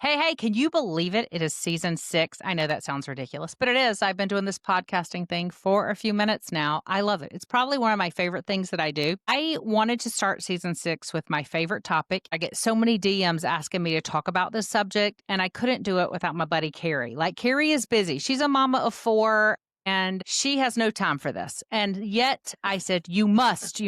Hey, can you believe it? It is season 6. I know that sounds ridiculous, but it is. I've been doing this podcasting thing for a few minutes now. I love it. It's probably one of my favorite things that I do. I wanted to start season 6 with my favorite topic. I get so many DMs asking me to talk about this subject, and I couldn't do it without my buddy Keri. Like, Keri is busy. She's a mama of 4. And she has no time for this. And yet I said, you must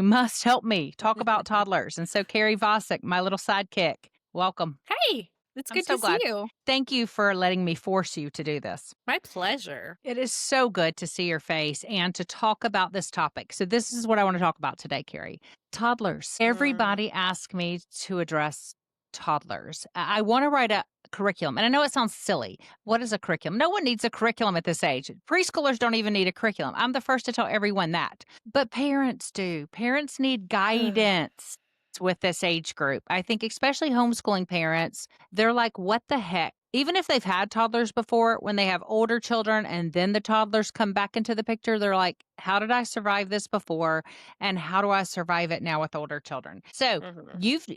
help me talk about toddlers. And so Keri Vasek, my little sidekick, welcome. Hey, it's I'm good so to glad. see you. Thank you for letting me force you to do this. My pleasure. It is so good to see your face and to talk about this topic. So this is what I want to talk about today, Keri. Toddlers. Everybody asked me to address toddlers. I want to write a curriculum. And I know it sounds silly. What is a curriculum? No one needs a curriculum at this age. Preschoolers don't even need a curriculum. I'm the first to tell everyone that. But parents do. Parents need guidance with this age group. I think especially homeschooling parents, they're like, what the heck? Even if they've had toddlers before, when they have older children and then the toddlers come back into the picture, they're like, how did I survive this before? And how do I survive it now with older children? So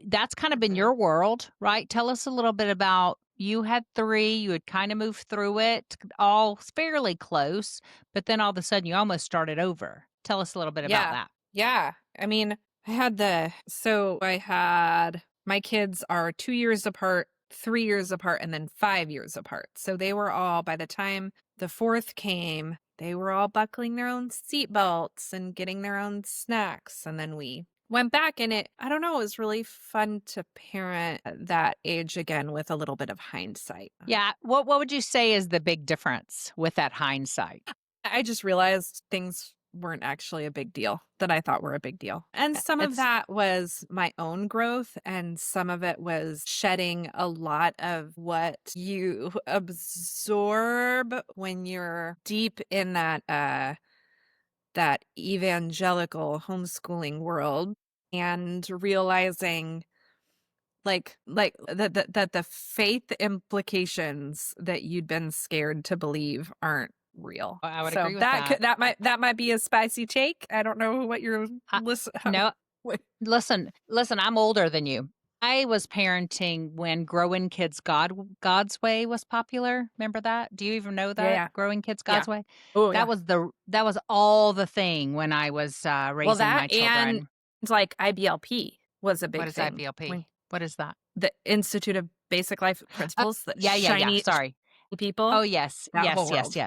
that's kind of been your world, right? Tell us a little bit about, you had 3, you had kind of moved through it, all fairly close, but then all of a sudden you almost started over. Tell us a little bit about that. Yeah. I mean, I had my kids are 2 years apart, 3 years apart, and then 5 years apart. So they were all, by the time the 4th came, they were all buckling their own seatbelts and getting their own snacks. And then we went back, and it was really fun to parent at that age again with a little bit of hindsight. Yeah. What would you say is the big difference with that hindsight? I just realized things weren't actually a big deal that I thought were a big deal. And some of that was my own growth, and some of it was shedding a lot of what you absorb when you're deep in that evangelical homeschooling world, and realizing that the faith implications that you'd been scared to believe aren't real. I would agree with that. That might be a spicy take. I don't know what you're No, listen, I'm older than you. I was parenting when Growing Kids God's Way was popular. Remember that? Do you even know that? Yeah. Growing Kids God's Way? Oh, that was all the thing when I was raising my children. And it's like IBLP was a big thing. What is IBLP? What is that? The Institute of Basic Life Principles. Yeah. Sorry. People. Oh, yes.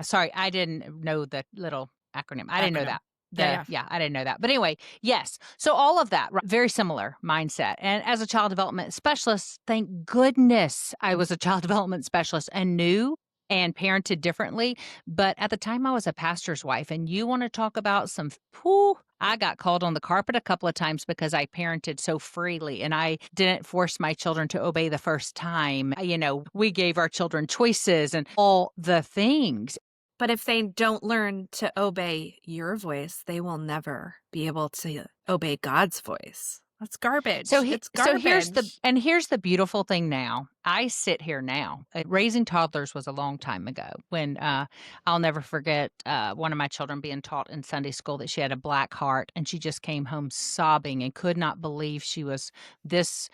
Sorry, I didn't know the little acronym. I didn't know that. I didn't know that. But anyway, yes. So all of that, very similar mindset. And as a child development specialist, thank goodness I was a child development specialist and knew and parented differently. But at the time I was a pastor's wife, and you want to talk about I got called on the carpet a couple of times because I parented so freely and I didn't force my children to obey the first time. We gave our children choices and all the things. But if they don't learn to obey your voice, they will never be able to obey God's voice. That's garbage. It's garbage. Here's the beautiful thing now. I sit here now. Raising toddlers was a long time ago when I'll never forget one of my children being taught in Sunday school that she had a black heart, and she just came home sobbing and could not believe she was this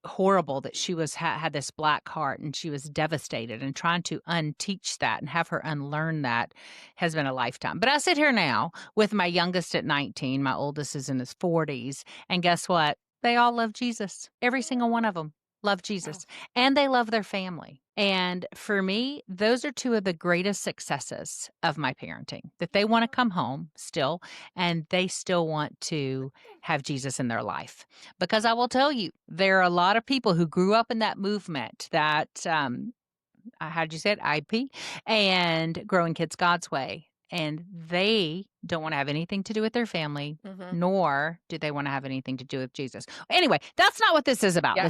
horrible, that she had this black heart, and she was devastated, and trying to unteach that and have her unlearn that has been a lifetime. But I sit here now with my youngest at 19, my oldest is in his 40s, and guess what? They all love Jesus. Every single one of them love Jesus, and they love their family. And for me, those are 2 of the greatest successes of my parenting, that they want to come home still, and they still want to have Jesus in their life. Because I will tell you, there are a lot of people who grew up in that movement that, how'd you say it? IP and Growing Kids God's Way. And they don't want to have anything to do with their family, nor do they want to have anything to do with Jesus. Anyway, that's not what this is about. I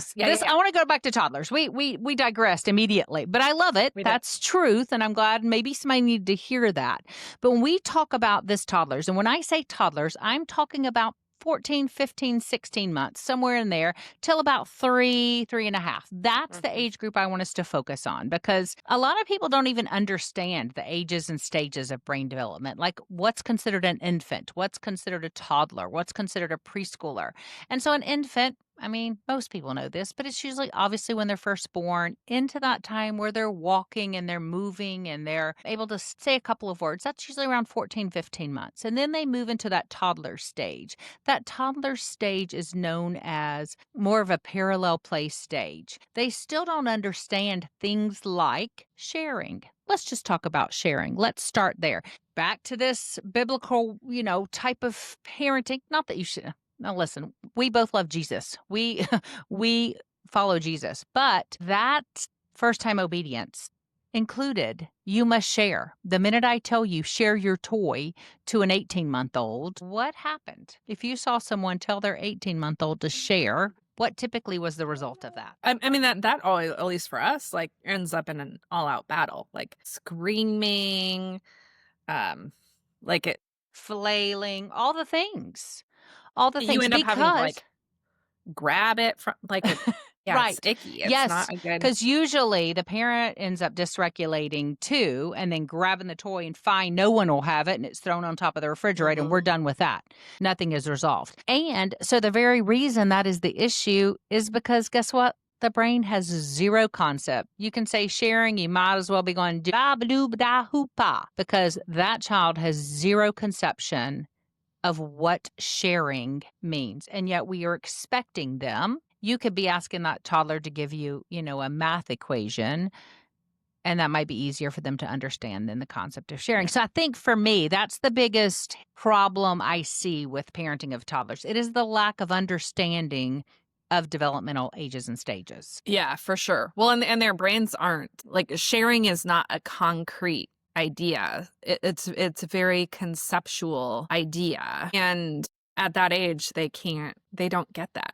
want to go back to toddlers. We digressed immediately, but I love it. That's truth, and I'm glad maybe somebody needed to hear that. But when we talk about this toddlers, and when I say toddlers, I'm talking about 14, 15, 16 months, somewhere in there, till about 3.5. That's the age group I want us to focus on, because a lot of people don't even understand the ages and stages of brain development, like what's considered an infant, what's considered a toddler, what's considered a preschooler. And so an infant, I mean, most people know this, but it's usually obviously when they're first born into that time where they're walking and they're moving and they're able to say a couple of words. That's usually around 14, 15 months. And then they move into that toddler stage. That toddler stage is known as more of a parallel play stage. They still don't understand things like sharing. Let's just talk about sharing. Let's start there. Back to this biblical, type of parenting. Not that you should. Now listen, we both love Jesus. We we follow Jesus. But that first time obedience included you must share. The minute I tell you share your toy to an 18-month-old, what happened? If you saw someone tell their 18-month-old to share, what typically was the result of that? I mean, that always, at least for us, like, ends up in an all-out battle, like, screaming, like, it Flailing, all the things. All the you things end up having to, because like, grab it from, like, it yeah, it's right. icky, it's not Yes, a good because usually the parent ends up dysregulating too and then grabbing the toy and fine, no one will have it and it's thrown on top of the refrigerator and we're Mhm. done with that. Nothing is resolved. And so the very reason that is the issue is because guess what? The brain has zero concept. You can say sharing, you might as well be going da ba doo ba da hoopa because that child has zero conception of what sharing means. And yet we are expecting them. You could be asking that toddler to give you, a math equation, and that might be easier for them to understand than the concept of sharing. Yeah. So I think for me, that's the biggest problem I see with parenting of toddlers. It is the lack of understanding of developmental ages and stages. Yeah, for sure. Well, and their brains aren't like, sharing is not a concrete idea. It's a very conceptual idea, and at that age, they don't get that.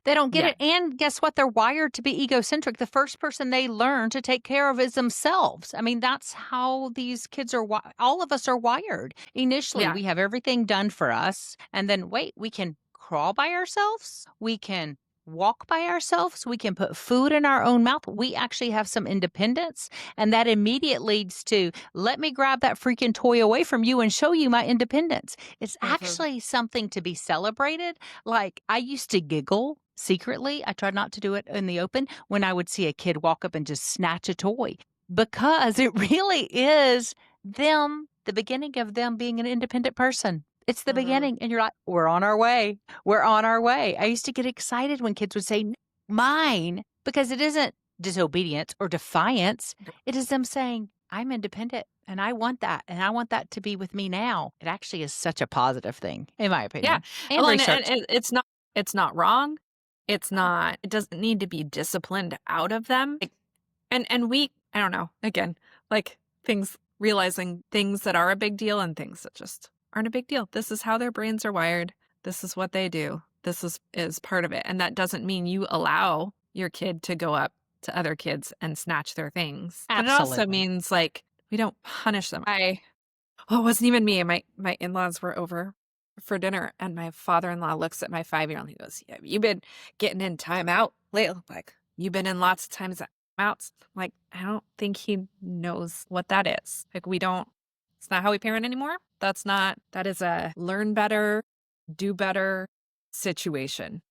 They don't get Yeah. it. And guess what? They're wired to be egocentric. The first person they learn to take care of is themselves. I mean, that's how these kids are. All of us are wired. Initially, Yeah. we have everything done for us. And then, wait, we can crawl by ourselves. We can walk by ourselves. We can put food in our own mouth. We actually have some independence. And that immediately leads to let me grab that freaking toy away from you and show you my independence. It's Mhm. actually something to be celebrated. Like, I used to giggle secretly. I tried not to do it in the open when I would see a kid walk up and just snatch a toy because it really is them, the beginning of them being an independent person. It's the Mhm. beginning. And you're like, we're on our way. We're on our way. I used to get excited when kids would say, mine, because it isn't disobedience or defiance. It is them saying, I'm independent and I want that. And I want that to be with me now. It actually is such a positive thing, in my Yeah. opinion, and Well, research. it's not wrong. It doesn't need to be disciplined out of them. Like, and we I don't know, again, like, things realizing things that are a big deal and things that just aren't a big deal. This is how their brains are wired. This is what they do. This is part of it. And that doesn't mean you allow your kid to go up to other kids and snatch their things. But it also Absolutely. means, like, we don't punish them. It wasn't even me. My in-laws were over for dinner and my father-in-law looks at my 5-year-old and he goes, "Yeah, you been getting in timeout lately? Like, you been in lots of timeouts?" Like, I don't think he knows what that is. Like, we don't it's not how we parent anymore. That is a learn better, do better situation.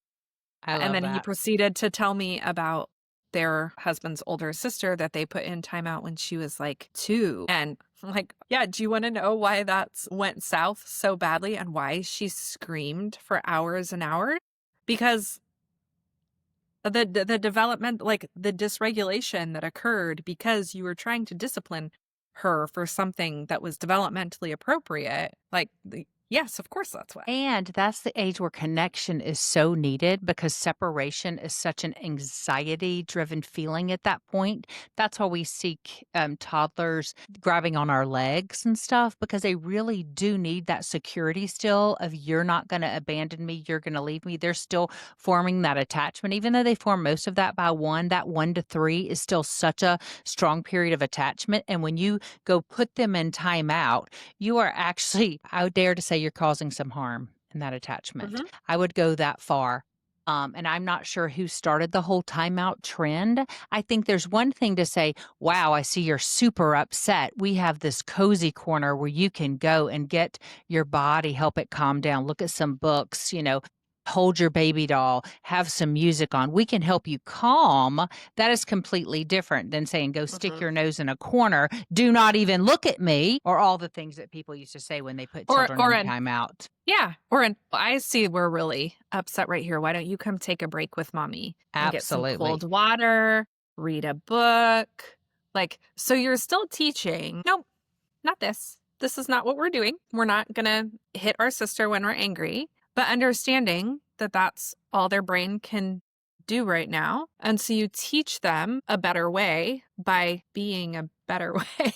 I And love then he that. proceeded to tell me about their husband's older sister that they put in timeout when she was like 2. And I'm like, yeah, do you want to know why that's went south so badly and why she screamed for hours and hours? Because the development, like the dysregulation that occurred because you were trying to discipline her for something that was developmentally appropriate. Yes, of course that's why. And that's the age where connection is so needed because separation is such an anxiety driven feeling at that point. That's why we seek toddlers grabbing on our legs and stuff because they really do need that security still of you're not going to abandon me, you're going to leave me. They're still forming that attachment. Even though they form most of that by one, that 1 to 3 is still such a strong period of attachment. And when you go put them in timeout, you are actually, I would dare to say, you're causing some harm in that attachment. Hmm. I would go that far. And I'm not sure who started the whole timeout trend. I think there's one thing to say, wow, I see you're super upset. We have this cozy corner where you can go and get your body, help it calm down, look at some books, hold your baby doll, have some music on. We can help you calm. That is completely different than saying, go stick Mhm. your nose in a corner. Do not even look at me, or all the things that people used to say when they put children Or in an timeout. Yeah, or an I see we're really upset right here. Why don't you come take a break with mommy and get some cold Absolutely. water, read a book? Like, so you're still teaching. Nope, not this. This is not what we're doing. We're not going to hit our sister when we're angry, but understanding that that's all their brain can do right now. And so you teach them a better way by being a better way,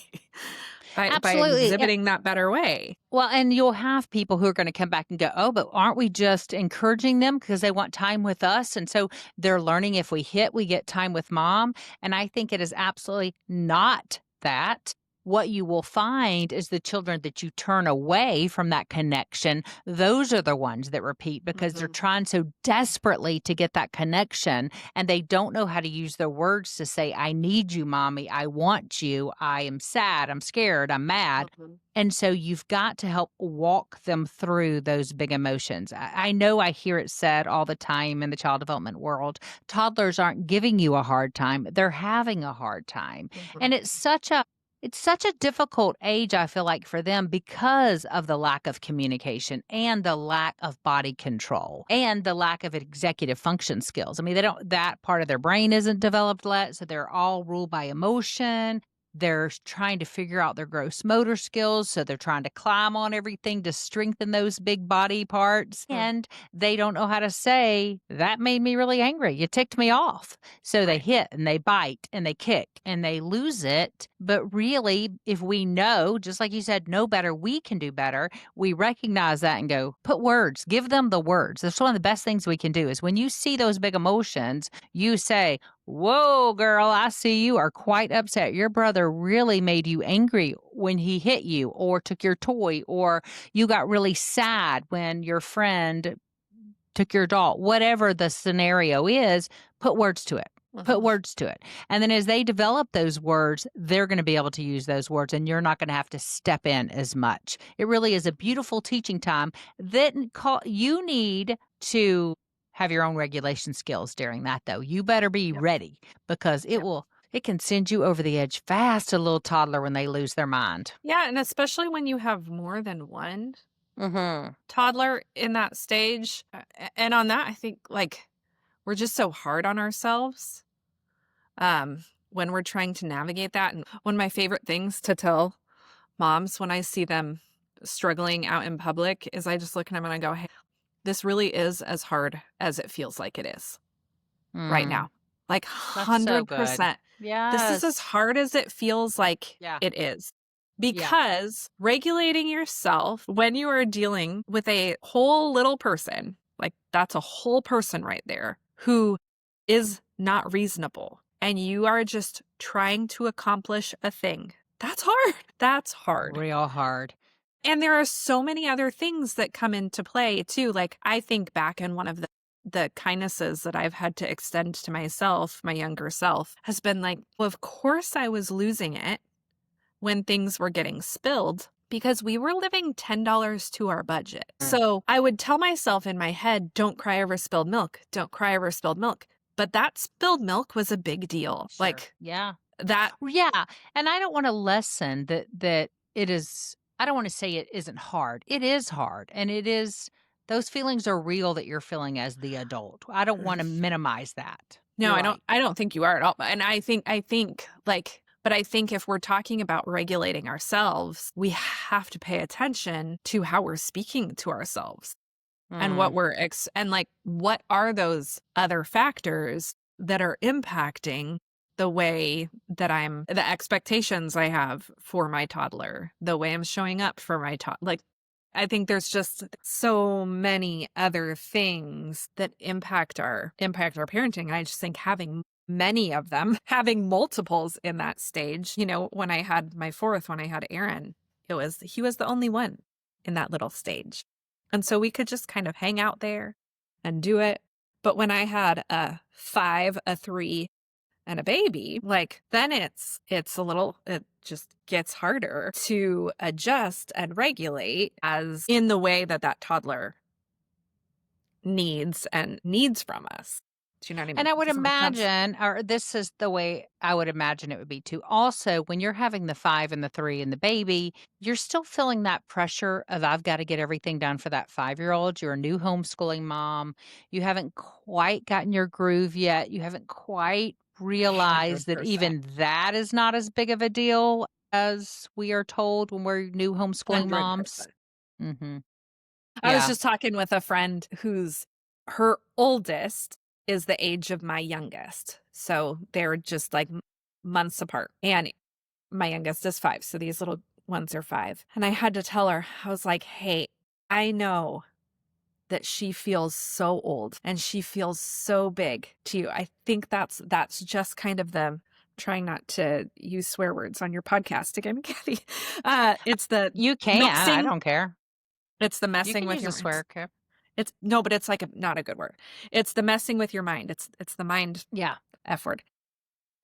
by Absolutely. exhibiting that better way. Well, and you'll have people who are going to come back and go, oh, but aren't we just encouraging them because they want time with us? And so they're learning if we hit, we get time with mom. And I think it is absolutely not that. What you will find is the children that you turn away from that connection, those are the ones that repeat because they're Mhm. trying so desperately to get that connection and they don't know how to use their words to say, I need you, mommy. I want you. I am sad. I'm scared. I'm mad. Mhm. And so you've got to help walk them through those big emotions. I know I hear it said all the time in the child development world, toddlers aren't giving you a hard time, they're having a hard time. Mhm. And it's such a difficult age, I feel like, for them because of the lack of communication and the lack of body control and the lack of executive function skills. I mean, that part of their brain isn't developed yet. So they're all ruled by emotion. They're trying to figure out their gross motor skills. So they're trying to climb on everything to strengthen those big body parts. Mm. And they don't know how to say, that made me really angry. You ticked me off. So they Right. hit and they bite and they kick and they lose it. But really, if we know, just like you said, know better, we can do better. We recognize that and go, put words, give them the words. That's one of the best things we can do is when you see those big emotions, you say, whoa, girl, I see you are quite upset. Your brother really made you angry when he hit you or took your toy, or you got really sad when your friend took your doll. Whatever the scenario is, put words to it. Put Mhm. words to it. And then as they develop those words, they're going to be able to use those words and you're not going to have to step in as much. It really is a beautiful teaching time that you need to have your own regulation skills during that though. You better be Yep. ready because Yep. it can send you over the edge fast, a little toddler when they lose their mind. Yeah, and especially when you have more than one Mhm. toddler in that stage. And on that, I think like we're just so hard on ourselves when we're trying to navigate that. And one of my favorite things to tell moms when I see them struggling out in public is I just look at them and I go, hey, this really is as hard as it feels like it is right Mm. now. Like That's so good. 100%. This is as Yes. hard as it feels like Yeah. it is. Yeah. Because regulating yourself when you are dealing with a whole little person, like that's a whole person right there who is not reasonable, and you are just trying to accomplish a thing. That's hard. That's hard. Real hard. And there are so many other things that come into play too. Like I think back in one of the kindnesses that I've had to extend to myself, my younger self, has been like, well, of course I was losing it when things were getting spilled because we were living $10 to our budget. So I would tell myself in my head, don't cry over spilled milk. Don't cry over spilled milk. But that spilled milk was a big deal. Sure. Like Yeah. that. Yeah, and I don't wanna lessen that it is I don't wanna say it isn't hard. It is hard, and it is those feelings are real that you're feeling as the adult. I don't wanna minimize that. No, You're I don't right. I don't think you are at all. And I think like but I think if we're talking about regulating ourselves, we have to pay attention to how we're speaking to ourselves and what Mm, we're and like what are those other factors that are impacting the way that the expectations I have for my toddler, the way I'm showing up for my like I think there's just so many other things that impact our parenting. And I just think having many of them, having multiples in that stage, when I had my fourth, when I had Aaron, he was the only one in that little stage. And so we could just kind of hang out there and do it. But when I had a 5, a 3, and a baby, like then it just gets harder to adjust and regulate as in the way that toddler needs and needs from us. Do you know what I And mean? I would Does that make sense? imagine, or this is the way I would imagine it would be too. Also, when you're having the 5 and the 3 and the baby, you're still feeling that pressure of I've got to get everything done for that 5-year-old. You're a new homeschooling mom. You haven't quite gotten your groove yet. You haven't quite realized that 100%. even that is not as big of a deal as we are told when we're new homeschooling moms. 100%. Mhm. I was Yeah. just talking with a friend whose her oldest is the age of my youngest. So they're just like months apart. And my youngest is 5. So these little ones are 5. And I had to tell her, I was like, hey, I know that she feels so old and she feels so big to you. I think that's just kind of the trying not to use swear words on your podcast again, Kathy. It's the You can. I messing. don't care. It's the You messing can with use a your swear. Okay. it's no, but it's like not a good word. It's the messing with your mind. It's the mind Yeah. F word.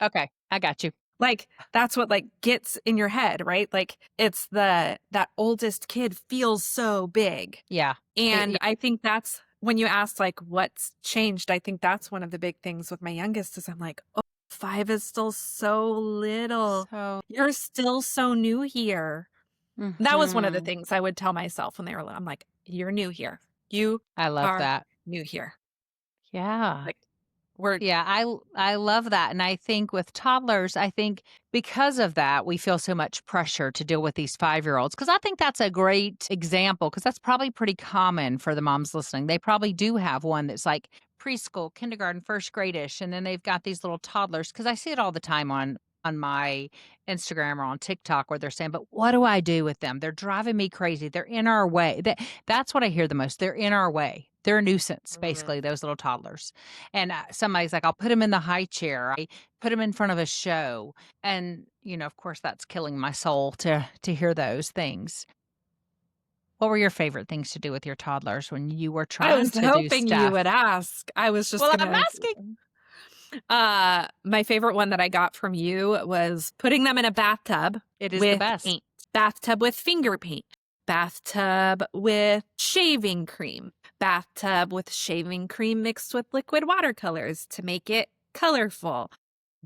Okay. I got you. Like that's what like gets in your head, right? Like it's that oldest kid feels so big. Yeah. And It I think that's when you ask like what's changed, I think that's one of the big things with my youngest is I'm like, oh, 5 is still so little. so You're still so new here. That was one of the mhm. things I would tell myself when they were little. I'm like, you're new here. You I love are that. new here. Yeah. Like we're Yeah, I love that, and I think with toddlers, I think because of that, we feel so much pressure to deal with these 5-year-olds. Because I think that's a great example. Because that's probably pretty common for the moms listening. They probably do have one that's like preschool, kindergarten, 1st grade-ish, and then they've got these little toddlers. Because I see it all the time on my Instagram or on TikTok where they're saying, "But what do I do with them? They're driving me crazy. They're in our way." That's what I hear the most. They're in our way. They're a nuisance, Mhm. basically, those little toddlers. And, somebody's like, "I'll put him in the high chair. I put him in front of a show." And, of course, that's killing my soul to hear those things. What were your favorite things to do with your toddlers when you were I trying was to do hoping you would stuff? ask. I was just Well, I'm gonna asking. my favorite one that I got from you was putting them in a bathtub It is the with best. paint, bathtub with finger paint, bathtub with shaving cream, bathtub with shaving cream mixed with liquid watercolors to make it colorful,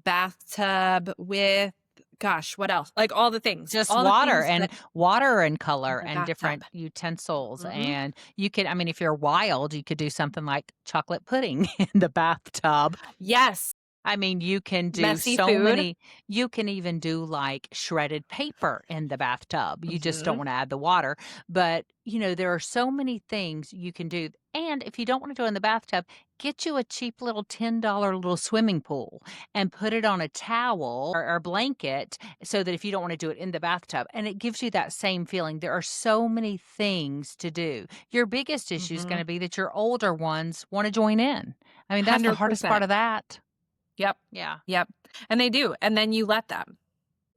bathtub with gosh, what else? Like Just all the things that water and color the and bathtub. different utensils, Mhm. and you could I mean, if you're wild, you could do something like chocolate pudding in the bathtub. Yes, I mean, you can do messy so food. many you can even do, like, shredded paper in the bathtub. You just don't Mhm. wanna add the water, but, there are so many things you can do, and if you don't wanna do it in the bathtub, get you a cheap little $10 little swimming pool and put it on a towel or blanket so that if you don't wanna do it in the bathtub, and it gives you that same feeling. There are so many things to do. Your biggest issue is Mhm. gonna be that your older ones wanna join in. I mean, that's the hardest part 100%. of that. Yep. Yeah. Yep. And they do. And then you let them And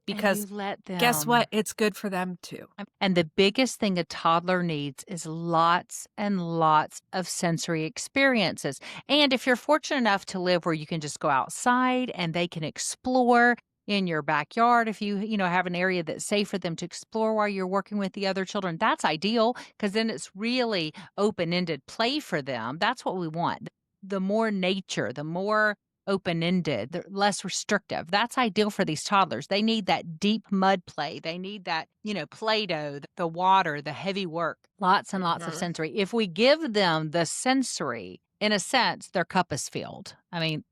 you because let guess what? them. It's good for them too. And the biggest thing a toddler needs is lots and lots of sensory experiences. And if you're fortunate enough to live where you can just go outside and they can explore in your backyard, if you have an area that's safe for them to explore while you're working with the other children, that's ideal because then it's really open-ended play for them. That's what we want. The more nature, the more open-ended, the less restrictive. That's ideal for these toddlers. They need that deep mud play. They need that, Play-Doh, the water, the heavy work, lots and lots of Mhm. sensory. If we give them the sensory, in a sense, their cup is filled. I mean,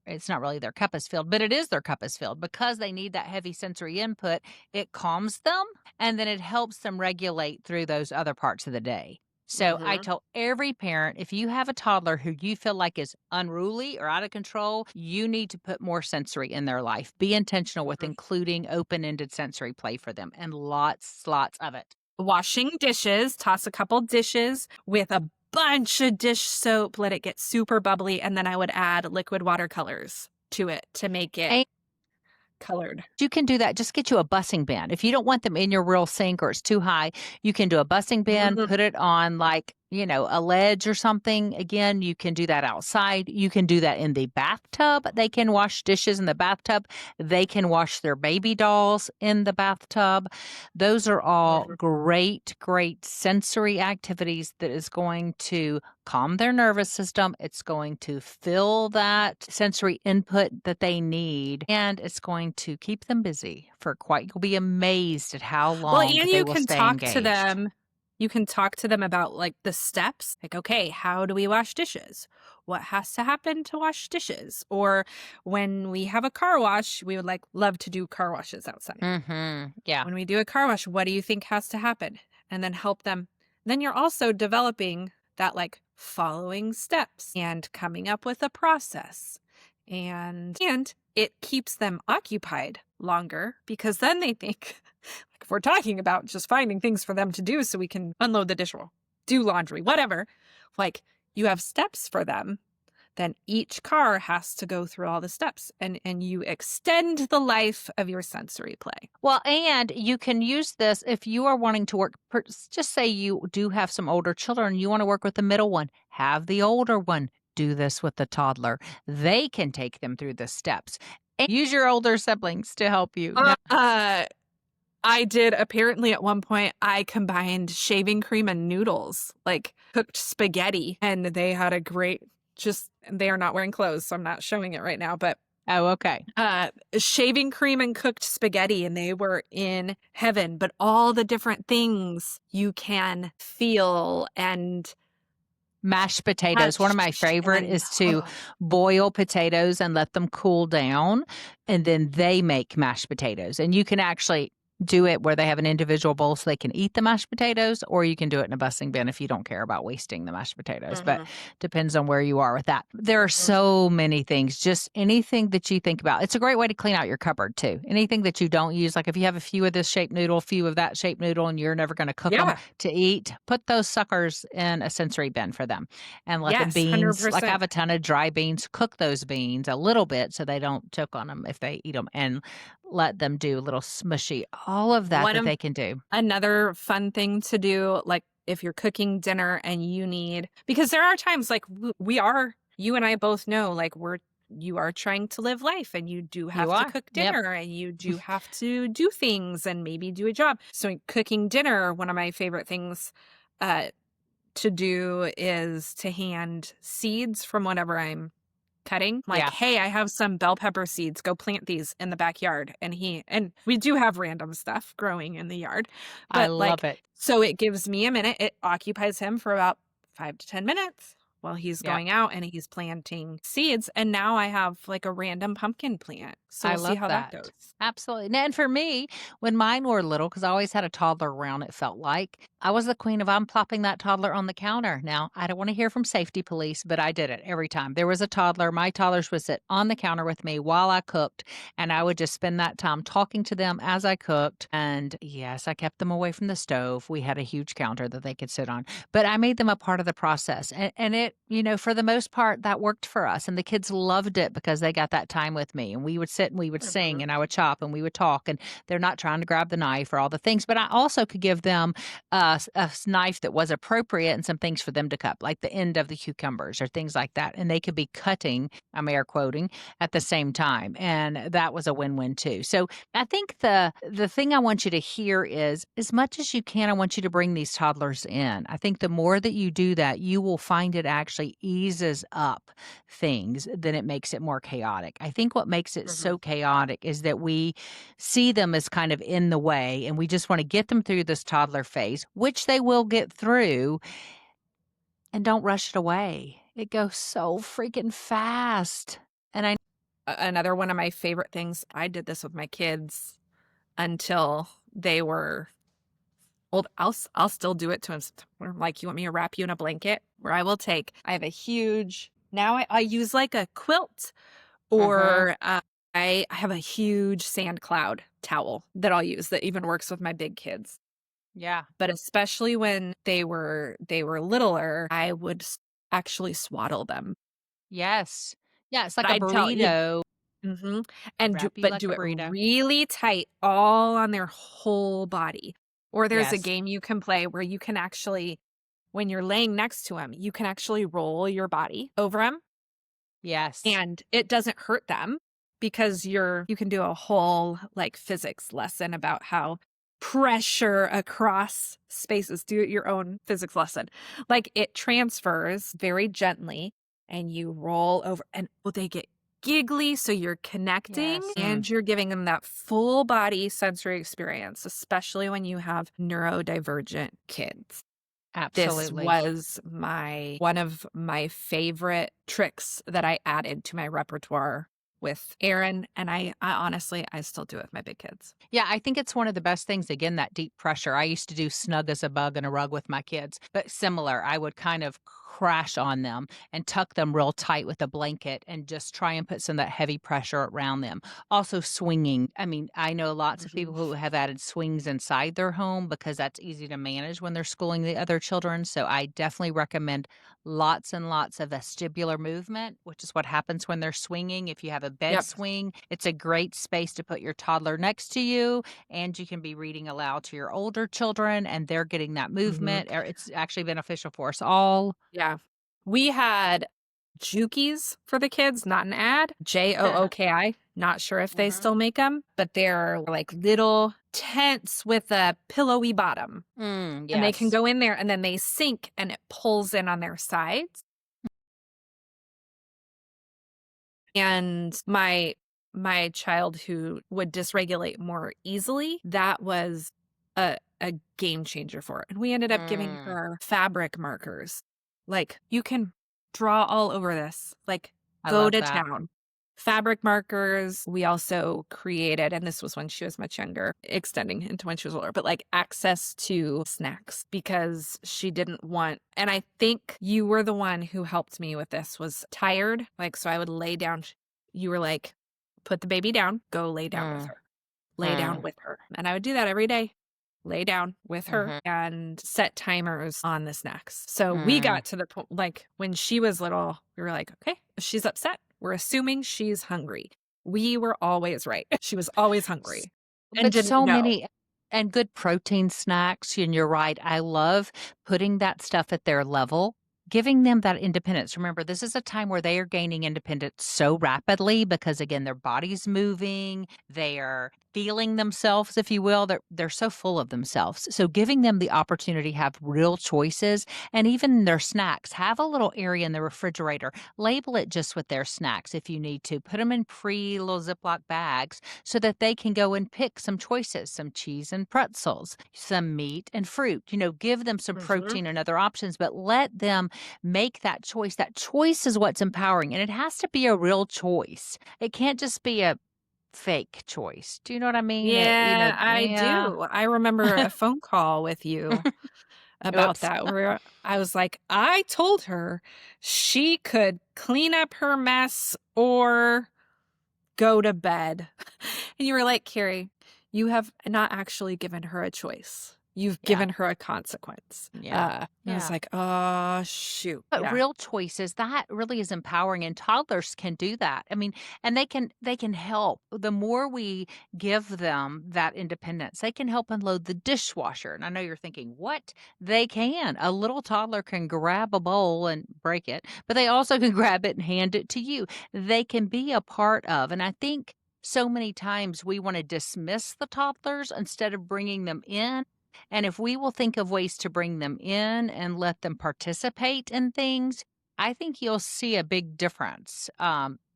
it's not really their cup is filled, but it is their cup is filled because they need that heavy sensory input. It calms them and then it helps them regulate through those other parts of the day. So I Mhm. tell every parent if you have a toddler who you feel like is unruly or out of control, you need to put more sensory in their life. Be intentional with Mhm. including open ended sensory play for them and lots of it. Washing dishes, toss a couple dishes with a bunch of dish soap, let it get super bubbly, and then I would add liquid watercolors to it to make it colored. You can do that. Just get you a bussing bin. If you don't want them in your real sink or it's too high, you can do a bussing bin, Mhm. put it on like, a ledge or something, again, you can do that outside. You can do that in the bathtub. They can wash dishes in the bathtub. They can wash their baby dolls in the bathtub. Those are all Mhm. great, great sensory activities that is going to calm their nervous system. It's going to fill that sensory input that they need, and it's going to keep them busy for quite, you'll be amazed at how Well, long and they you will can stay talk to engaged. them. You can talk to them about, like, the steps, like, "Okay, how do we wash dishes? What has to happen to wash dishes?" Or, "When we have a car wash, we would, like, love to do car washes outside. Mhm. Yeah. When we do a car wash, what do you think has to happen?" And then help them. Then you're also developing that, like, following steps and coming up with a process. And it keeps them occupied longer because then they think, like, if we're talking about just finding things for them to do so we can unload the dishwasher, do laundry, whatever, like, you have steps for them, then each car has to go through all the steps, and you extend the life of your sensory play. Well, and you can use this if you are wanting to work, just say you do have some older children, you want to work with the middle one, have the older one do this with the toddler. They can take them through the steps. And use your older siblings to help you. Uh, Now, uh, I did apparently at one point, I combined shaving cream and noodles, like cooked spaghetti, and they had a great just they are not wearing clothes, so I'm not showing it right now, but oh, okay. shaving cream and cooked spaghetti, and they were in heaven, but all the different things you can feel and Mashed potatoes. One of my touch favorite and is to boil potatoes and let them cool down, and then they make mashed potatoes. And you can actually do it where they have an individual bowl so they can eat the mashed potatoes, or you can do it in a busing bin if you don't care about wasting the mashed potatoes. But Mhm, depends on where you are with that. There are mhm. so many things, just anything that you think about. It's a great way to clean out your cupboard too. Anything that you don't use, like if you have a few of this shaped noodle, a few of that shaped noodle, and you're never going to cook them Yeah. to eat, put those suckers in a sensory bin for them and let them Yes, beans, like I 100%. have a ton of dry beans, cook those beans a little bit so they don't choke on them if they eat them, and let them do a little smushy, all of that One that of they can do. Another fun thing to do, like, if you're cooking dinner and you need because there are times, like, we are you and I both know, like, you are trying to live life, and you do You have to are. cook Yep. dinner, and you do have to do things and maybe do a job. So, in cooking dinner, one of my favorite things, uh, to do is to hand seeds from whatever I'm cutting, like, Yeah. "Hey, I have some bell pepper seeds, go plant these in the backyard," and we do have random stuff growing in the yard, I but, love like, it. so it gives me a minute, it occupies him for about 5 to 10 minutes while he's Yep. going out and he's planting seeds, and now I have, like, a random pumpkin plant, so I we'll see love how that that. goes. Absolutely. And for me, when mine were little, because I always had a toddler around, it felt like I was the queen of I'm plopping that toddler on the counter. Now, I don't want to hear from safety police, but I did it every time. There was a toddler. My toddlers would sit on the counter with me while I cooked, and I would just spend that time talking to them as I cooked. And yes, I kept them away from the stove. We had a huge counter that they could sit on, but I made them a part of the process. And it, for the most part, that worked for us. And the kids loved it because they got that time with me. And we would sit and we would sing Mhm. and I would chop and we would talk. And they're not trying to grab the knife or all the things. But I also could give them a knife that was appropriate and some things for them to cut, like the end of the cucumbers or things like that. And they could be cutting, I'm air quoting, at the same time. And that was a win-win too. So I think the thing I want you to hear is as much as you can, I want you to bring these toddlers in. I think the more that you do that, you will find it actually eases up things than it makes it more chaotic. I think what makes it Mhm. so chaotic is that we see them as kind of in the way and we just want to get them through this toddler phase, which they will get through, and don't rush it away. It goes so freaking fast. And I Another one of my favorite things, I did this with my kids until they were old. I'll still do it to him. Where I'm like, "You want me to wrap you in a blanket?" Where I have a huge now I use like a quilt Mhm. or, I have a huge sand cloud towel that I'll use that even works with my big kids. Yeah. But especially when they were littler, I would actually swaddle them. Yes. Yeah, it's But like a I'd tell you burrito. Mhm, and Wrap you like do a it burrito. really tight all on their whole body. Or there's a Yes. game you can play where you can actually when you're laying next to them, you can actually roll your body over them Yes. and it doesn't hurt them because you can do a whole like physics lesson about how pressure across spaces, do your own physics lesson. Like it transfers very gently and you roll over and they get giggly. So you're connecting Yes. and you're giving them that full body sensory experience, especially when you have neurodivergent kids. This Absolutely. was one of my favorite tricks that I added to my repertoire with Aaron, and I honestly, I still do it with my big kids. Yeah, I think it's one of the best things, again, that deep pressure. I used to do snug as a bug in a rug with my kids, but similar. I would kind of crash on them and tuck them real tight with a blanket and just try and put some of that heavy pressure around them. Also, swinging. I mean, I know lots of people Mhm. who have added swings inside their home because that's easy to manage when they're schooling the other children. So I definitely recommend lots and lots of vestibular movement, which is what happens when they're swinging. If you have a bed Yep. swing, it's a great space to put your toddler next to you, and you can be reading aloud to your older children, and they're getting that Mhm. movement. It's actually beneficial for us all. Yeah. We had Jookies for the kids, not an ad, Jooki. Not sure if they Mhm. still make them, but they're like little tents with a pillowy bottom, and they can Yes. go in there and then they sink and it pulls in on their sides. And my child who would dysregulate more easily, that was a game changer for her. And we ended up giving Mm, her fabric markers. Like, you can draw all over this. Like, I go love to that. town. Fabric markers. We also created, and this was when she was much younger, extending into when she was older, but like access to snacks because she didn't want, and I think you were the one who helped me with this, was tired. Like, so I would lay down. You were like, put the baby down, go lay down with Mm, her, lay down mm, with her. And I would do that every day, lay down with her mhm, and set timers on the snacks. So we mm. got to the point, like when she was little, we were like, okay, if she's upset, we're assuming she's hungry. We were always right. She was always S hungry and But didn't so know. many and good protein snacks, and you're right, I love putting that stuff at their level, giving them that independence. Remember, this is a time where they are gaining independence so rapidly because, again, their body's moving, they are feeling themselves, if you will, they're so full of themselves. So giving them the opportunity to have real choices, and even their snacks, have a little area in the refrigerator, label it just with their snacks if you need to, put them in little Ziploc bags so that they can go and pick some choices, some cheese and pretzels, some meat and fruit. Give them some Mhm. protein and other options, but let them make that choice. That choice is what's empowering, and it has to be a real choice. It can't just be a fake choice. Do you know what I mean? Yeah, I Yeah. do. I remember a phone call with you about Oops. that where I was like, I told her she could clean up her mess or go to bed. And you were like, Carrie, you have not actually given her a choice. You've Yeah. given her a consequence. Yeah. I was Yeah. like, oh, shoot. But Yeah. real choices, that really is empowering, and toddlers can do that. I mean, and they can help. The more we give them that independence, they can help unload the dishwasher. And I know you're thinking, "What?" They can. A little toddler can grab a bowl and break it, but they also can grab it and hand it to you. They can be a part of, and I think so many times we want to dismiss the toddlers instead of bringing them in, and if we will think of ways to bring them in and let them participate in things, I think you'll see a big difference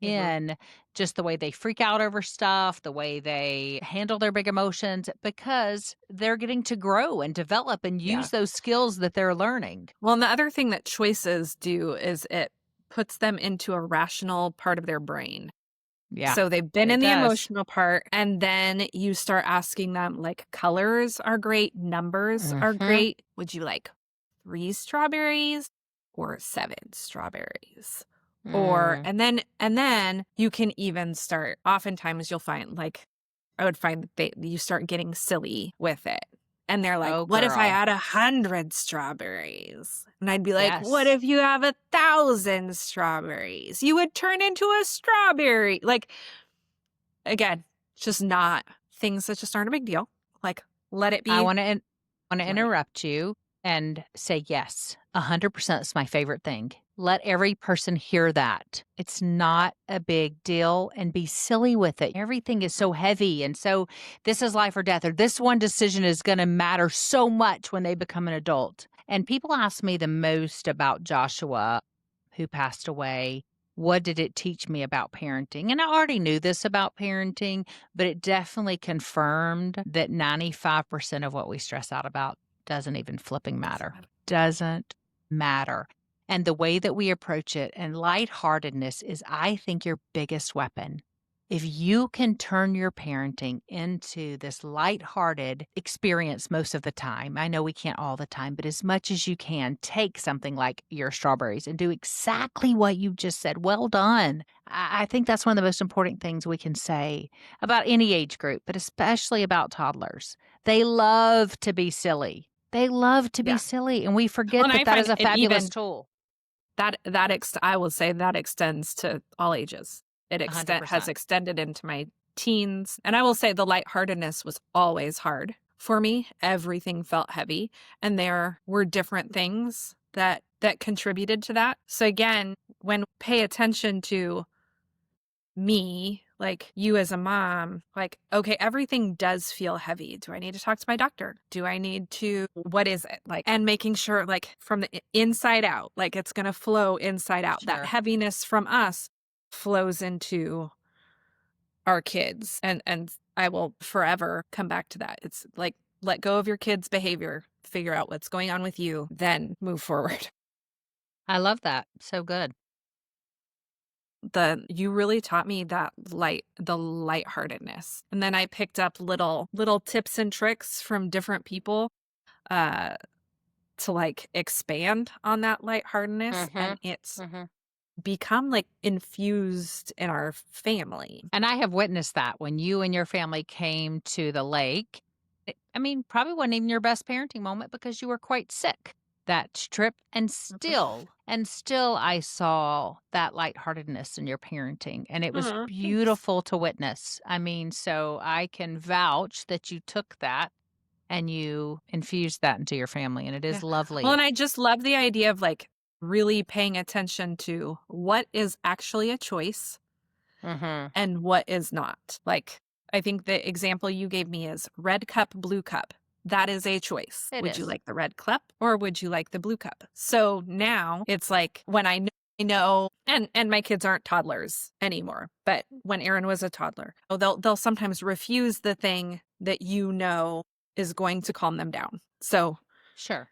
Mhm. in just the way they freak out over stuff, the way they handle their big emotions, because they're getting to grow and develop and Yeah. use those skills that they're learning. Well, and the other thing that choices do is it puts them into a rational part of their brain. Yeah, So they've been it in the does. emotional part, and then you start asking them, like, colors are great, numbers are Hmm. great. Would you like 3 strawberries or 7 strawberries? Or Mm. and then you can even start, oftentimes you'll find, like, I would find that you start getting silly with it. And they're like, Oh, "What if I girl. add 100 strawberries?" And I'd be like, "What Yes. if you have 1,000 strawberries? You would turn into a strawberry." Like, again, just not things that just aren't a big deal. Like, let it I be want to light. interrupt you and say, yes, 100% is my favorite thing. Let every person hear that. It's not a big deal and be silly with it. Everything is so heavy. And so this is life or death, or this one decision is going to matter so much when they become an adult. And people ask me the most about Joshua, who passed away. What did it teach me about parenting? And I already knew this about parenting, but it definitely confirmed that 95% of what we stress out about doesn't even flipping Doesn't matter. matter. Doesn't matter. And the way that we approach it and lightheartedness is, I think, your biggest weapon. If you can turn your parenting into this lighthearted experience most of the time, I know we can't all the time, but as much as you can, take something like your strawberries and do exactly what you just said. Well done. I think that's one of the most important things we can say about any age group, but especially about toddlers. They love to be silly. They love to be Yeah. silly, and we Well, forget and that I that is find a it fabulous even tool. I will say that extends to all ages. It has 100%. extended into my teens, and I will say the lightheartedness was always hard for me. Everything felt heavy, and there were different things that contributed to that. So again, when pay attention to me, like you as a mom, like, okay, everything does feel heavy. Do I need to talk to my doctor? Do I need to, what is it? Like, and making sure, like, from the inside out, like it's going to flow inside out. That Sure. heaviness from us flows into our kids. And I will forever come back to that. It's like, let go of your kids' behavior, figure out what's going on with you, then move forward. I love that. So good. You really taught me the lightheartedness. And then I picked up little tips and tricks from different people uh to like expand on that lightheartedness, and Mhm. it's Mhm. become like infused in our family. And I have witnessed that when you and your family came to the lake. I mean, probably wasn't even your best parenting moment because you were quite sick that trip, and still I saw that lightheartedness in your parenting, and it was Thanks. beautiful to witness. I mean, so I can vouch that you took that and you infused that into your family, and it Yeah. is Well, lovely. and I just love the idea of like really paying attention to what is actually a choice Mhm. and what is not. Like, I think the example you gave me is red cup, blue cup. That is a choice. It Would you is. like the red cup or would you like the blue cup? So now it's like when I know, and my kids aren't toddlers anymore, but when Aaron was a toddler, they'll sometimes refuse the thing that you know is going to calm them down. So Sure.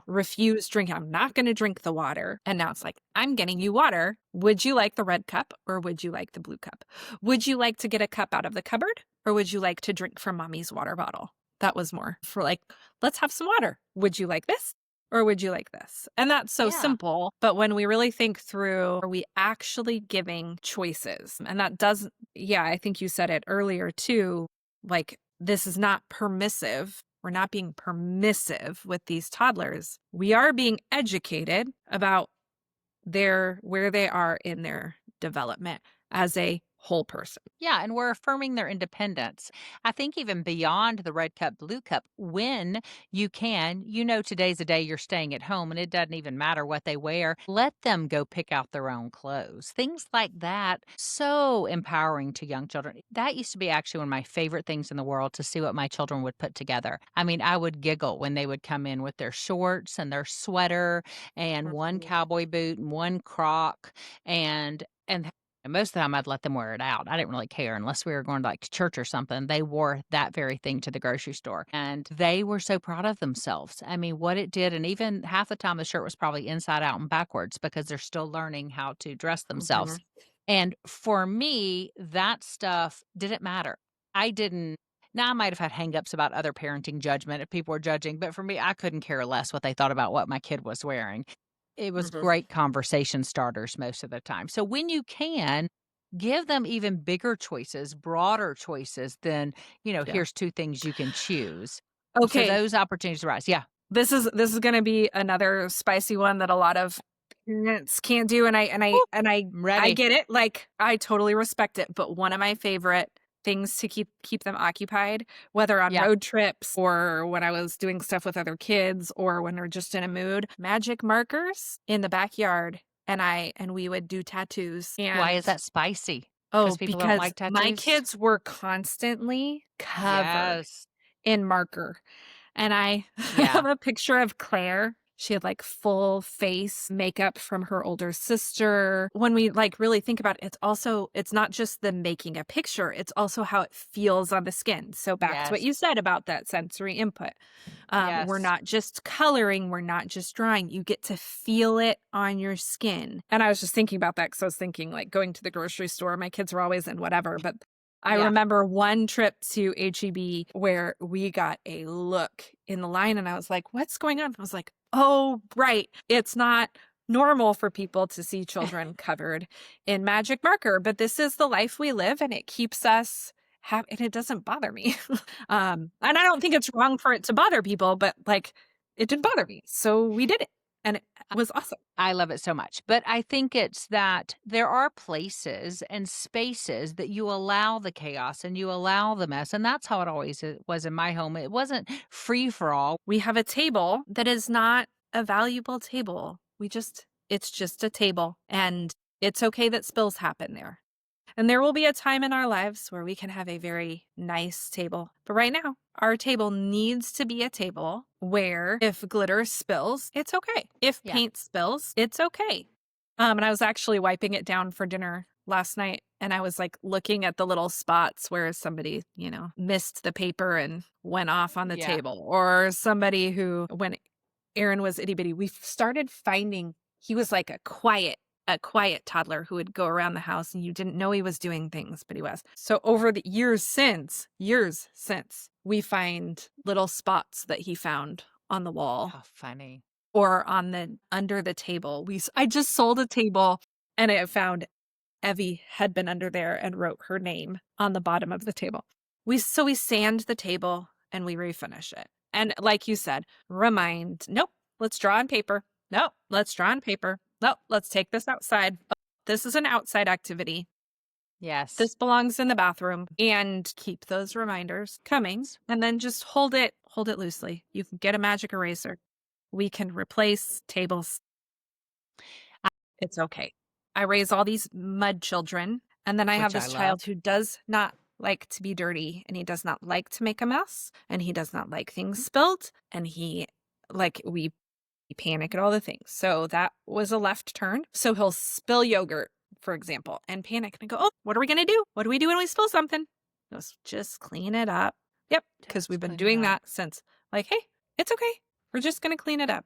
refuse drinking. I'm not going to drink the water. And now it's like, I'm getting you water. Would you like the red cup or would you like the blue cup? Would you like to get a cup out of the cupboard or would you like to drink from mommy's water bottle? That was more for like, let's have some water. Would you like this or would you like this? And that's so Yeah. simple. But when we really think through, are we actually giving choices? And that doesn't, yeah, I think you said it earlier too. Like, this is not permissive. We're not being permissive with these toddlers. We are being educated about where they are in their development as a whole person. Yeah, and we're affirming their independence. I think even beyond the red cup, blue cup, when you can, today's a day you're staying at home and it doesn't even matter what they wear. Let them go pick out their own clothes. Things like that. So empowering to young children. That used to be actually one of my favorite things in the world to see what my children would put together. I mean, I would giggle when they would come in with their shorts and their sweater and one Mhm. cowboy boot and one croc and most of the time, I'd let them wear it out. I didn't really care unless we were going to, like, to church or something. They wore that very thing to the grocery store, and they were so proud of themselves. I mean, what it did, and even half the time the shirt was probably inside out and backwards because they're still learning how to dress themselves. Mhm. And for me, that stuff didn't matter. I didn't Now, I might have had hangups about other parenting judgment if people were judging, but for me, I couldn't care less what they thought about what my kid was wearing. It was Mhm. great conversation starters most of the time. So when you can, give them even bigger choices, broader choices than, Yeah. here's 2 things you can choose. So Okay, those opportunities arise. Yeah. this is going to be another spicy one that a lot of parents can't do, and I and I Woo, and I I'm I ready. get it. Like, I totally respect it, but one of my favorite things to keep them occupied, whether on Yeah. road trips or when I was doing stuff with other kids or when we're just in a mood. Magic markers in the backyard, and we would do tattoos. Why is And that spicy? Because oh, people don't because like my tattoos? kids were constantly covered Yes. in marker. And I Yeah. have a picture of Claire. She had like full face makeup from her older sister. When we like really think about it, it's not just the making a picture, it's also how it feels on the skin. So back to what Yes. you said about that sensory input. We're Yes. not just coloring, we're not just drawing. You get to feel it on your skin. And I was just thinking about that because I was thinking like going to the grocery store. My kids were always in whatever, but I Yeah. remember one trip to HEB where we got a look in the line and I was like, what's going on? I was like, oh, right. It's not normal for people to see children covered in magic marker, but this is the life we live and it keeps us and it doesn't bother me. And I don't think it's wrong for it to bother people, but like it didn't bother me. So we did it and it was awesome. I love it so much. But I think it's that there are places and spaces that you allow the chaos and you allow the mess. And that's how it always was in my home. It wasn't free for all. We have a table that is not a valuable table. It's just a table and it's okay that spills happen there. And there will be a time in our lives where we can have a very nice table. But right now, our table needs to be a table where if glitter spills, it's okay. If Yeah. paint spills, it's okay. And I was actually wiping it down for dinner last night and I was like looking at the little spots where somebody, missed the paper and went off on the Yeah. table or somebody who when Aaron was itty bitty, we started finding he was like a quiet toddler who would go around the house and you didn't know he was doing things, but he was. So over the years since, we find little spots that he found on the wall How funny. or under the table. I just sold a table and I found Evie had been under there and wrote her name on the bottom of the table. We sand the table and we refinish it. And like you said, nope, let's draw on paper. Nope, let's draw on paper. Nope, let's take this outside. Oh, this is an outside activity. Yes. This belongs in the bathroom and keep those reminders coming and then just hold it loosely. You can get a magic eraser. We can replace tables. It's okay. I raise all these mud children, and then I have Which I this love. child who does not like to be dirty, and he does not like to make a mess, and he does not like things spilled, and we panic at all the things. So that was a left turn. So he'll spill yogurt, for example, and panic and go, oh, what are we going to do? What do we do when we spill something? He goes, just clean it up. Yep, because we've Just been clean it doing up. that since like, hey, it's okay. We're just going to clean it up.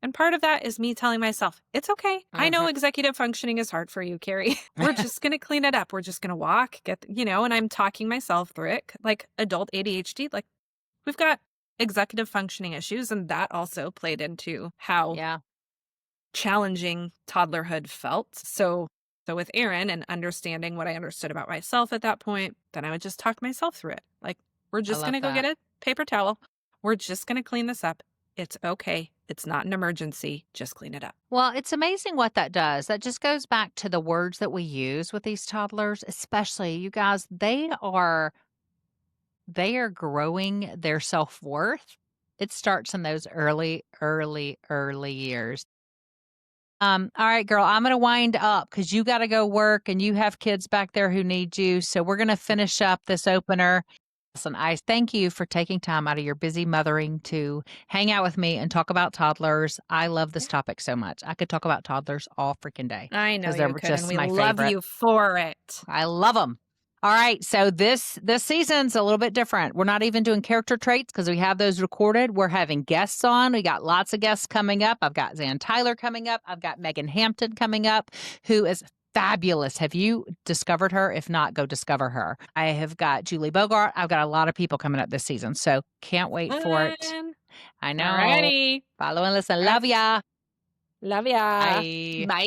And part of that is me telling myself, it's okay. I know Mhm. executive functioning is hard for you, Keri. We're just going to clean it up. We're just going to walk, and I'm talking myself through it. Like adult ADHD, like we've got executive functioning issues. And that also played into how Yeah. challenging toddlerhood felt. So with Aaron and understanding what I understood about myself at that point, then I would just talk myself through it. Like, we're I just going love to go that. get a paper towel. We're just going to clean this up. It's okay. It's not an emergency. Just clean it up. Well, it's amazing what that does. That just goes back to the words that we use with these toddlers, especially you guys, they are growing their self-worth. It starts in those early, early, early years. All right, girl, I'm gonna wind up because you gotta go work and you have kids back there who need you. So we're gonna finish up this opener. Listen, I thank you for taking time out of your busy mothering to hang out with me and talk about toddlers. I love this topic so much. I could talk about toddlers all freaking day I know because they're you could, and just we my love favorite. you for it. I love them. All right, so this season's a little bit different. We're not even doing character traits because we have those recorded. We're having guests on. We got lots of guests coming up. I've got Zan Tyler coming up. I've got Megan Hampton coming up, who is fabulous. Have you discovered her? If not, go discover her. I have got Julie Bogart. I've got a lot of people coming up this season, so can't wait for it. Fun. I know. Alrighty. Follow and listen. All right. Love ya. Love ya. Bye. Bye.